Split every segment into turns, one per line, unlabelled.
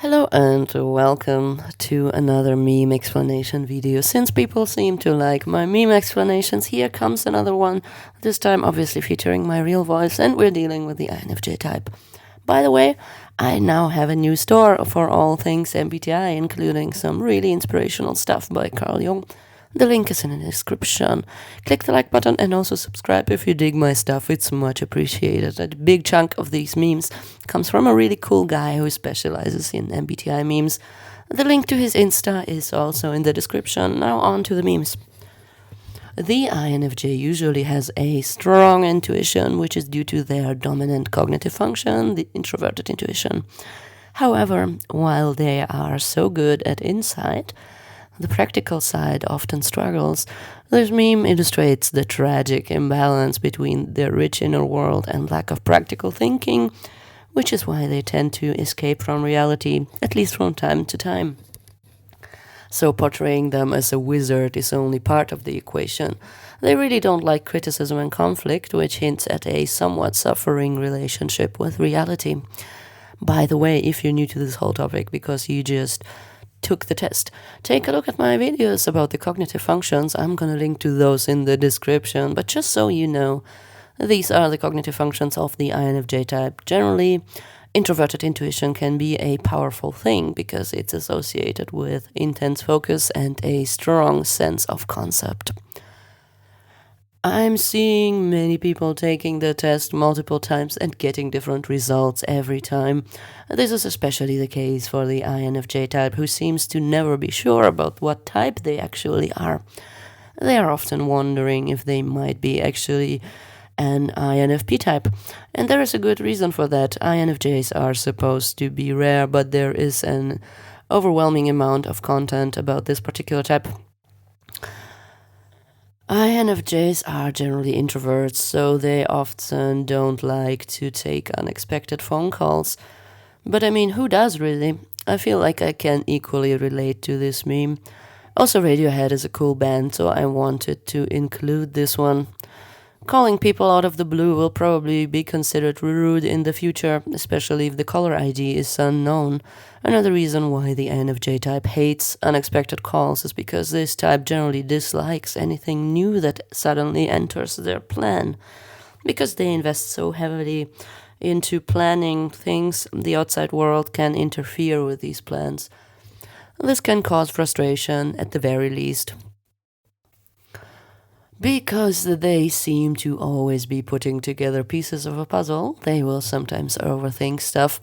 Hello and welcome to another meme explanation video. Since people seem to like my meme explanations, here comes another one, this time obviously featuring my real voice, and we're dealing with the INFJ type. By the way, I now have a new store for all things MBTI, including some really inspirational stuff by Carl Jung. The link is in the description. Click the like button and also subscribe if you dig my stuff. It's much appreciated. A big chunk of these memes comes from a really cool guy who specializes in MBTI memes. The link to his Insta is also in the description. Now on to the memes. The INFJ usually has a strong intuition, which is due to their dominant cognitive function, the introverted intuition. However, while they are so good at insight, the practical side often struggles. This meme illustrates the tragic imbalance between their rich inner world and lack of practical thinking, which is why they tend to escape from reality, at least from time to time. So portraying them as a wizard is only part of the equation. They really don't like criticism and conflict, which hints at a somewhat suffering relationship with reality. By the way, if you're new to this whole topic because you just took the test, take a look at my videos about the cognitive functions. I'm gonna link to those in the description, but just so you know, these are the cognitive functions of the INFJ type. Generally, introverted intuition can be a powerful thing because it's associated with intense focus and a strong sense of concept. I'm seeing many people taking the test multiple times and getting different results every time. This is especially the case for the INFJ type, who seems to never be sure about what type they actually are. They are often wondering if they might be actually an INFP type, and there is a good reason for that. INFJs are supposed to be rare, but there is an overwhelming amount of content about this particular type. INFJs are generally introverts, so they often don't like to take unexpected phone calls. But I mean, who does really? I feel like I can equally relate to this meme. Also, Radiohead is a cool band, so I wanted to include this one. Calling people out of the blue will probably be considered rude in the future, especially if the caller ID is unknown. Another reason why the INFJ type hates unexpected calls is because this type generally dislikes anything new that suddenly enters their plan. Because they invest so heavily into planning things, the outside world can interfere with these plans. This can cause frustration at the very least. Because they seem to always be putting together pieces of a puzzle, they will sometimes overthink stuff.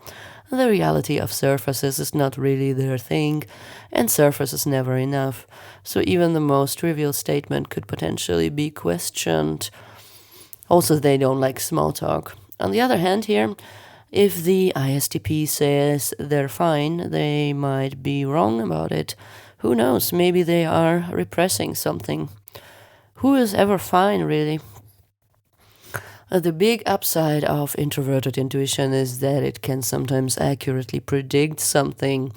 The reality of surfaces is not really their thing, and surface is never enough. So even the most trivial statement could potentially be questioned. Also, they don't like small talk. On the other hand here, if the ISTP says they're fine, they might be wrong about it. Who knows, maybe they are repressing something. Who is ever fine, really? The big upside of introverted intuition is that it can sometimes accurately predict something.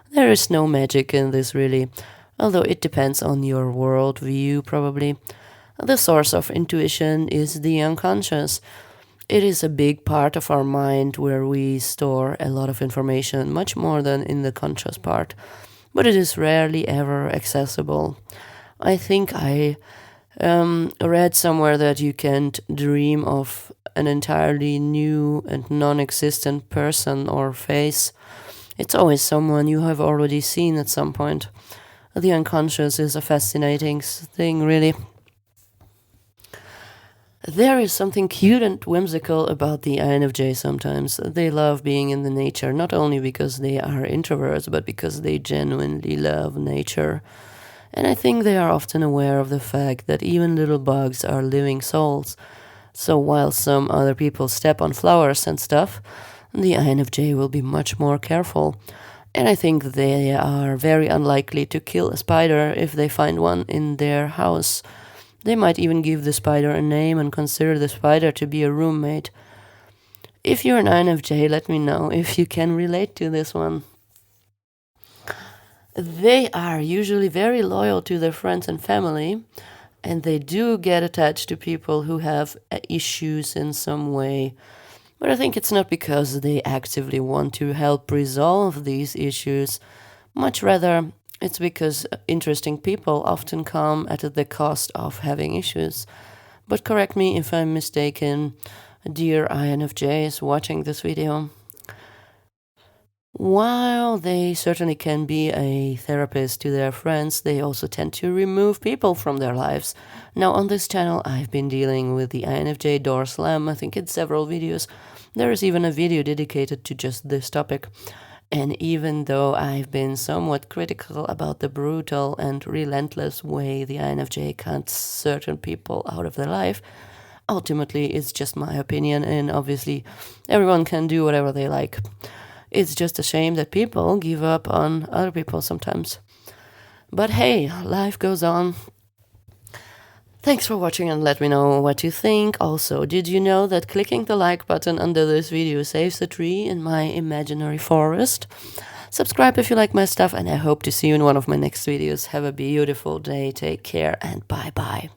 There is no magic in this, really, although it depends on your worldview, probably. The source of intuition is the unconscious. It is a big part of our mind where we store a lot of information, much more than in the conscious part, but it is rarely ever accessible. I think I read somewhere that you can't dream of an entirely new and non-existent person or face. It's always someone you have already seen at some point. The unconscious is a fascinating thing, really. There is something cute and whimsical about the INFJ sometimes. They love being in the nature, not only because they are introverts, but because they genuinely love nature. And I think they are often aware of the fact that even little bugs are living souls. So while some other people step on flowers and stuff, the INFJ will be much more careful. And I think they are very unlikely to kill a spider if they find one in their house. They might even give the spider a name and consider the spider to be a roommate. If you're an INFJ, let me know if you can relate to this one. They are usually very loyal to their friends and family, and they do get attached to people who have issues in some way. But I think it's not because they actively want to help resolve these issues. Much rather, it's because interesting people often come at the cost of having issues. But correct me if I'm mistaken, dear INFJs watching this video. While they certainly can be a therapist to their friends, they also tend to remove people from their lives. Now, on this channel, I've been dealing with the INFJ door slam, I think in several videos. There is even a video dedicated to just this topic. And even though I've been somewhat critical about the brutal and relentless way the INFJ cuts certain people out of their life, ultimately it's just my opinion, and obviously everyone can do whatever they like. It's just a shame that people give up on other people sometimes. But hey, life goes on. Thanks for watching and let me know what you think. Also, did you know that clicking the like button under this video saves a tree in my imaginary forest? Subscribe if you like my stuff, and I hope to see you in one of my next videos. Have a beautiful day, take care, and bye bye.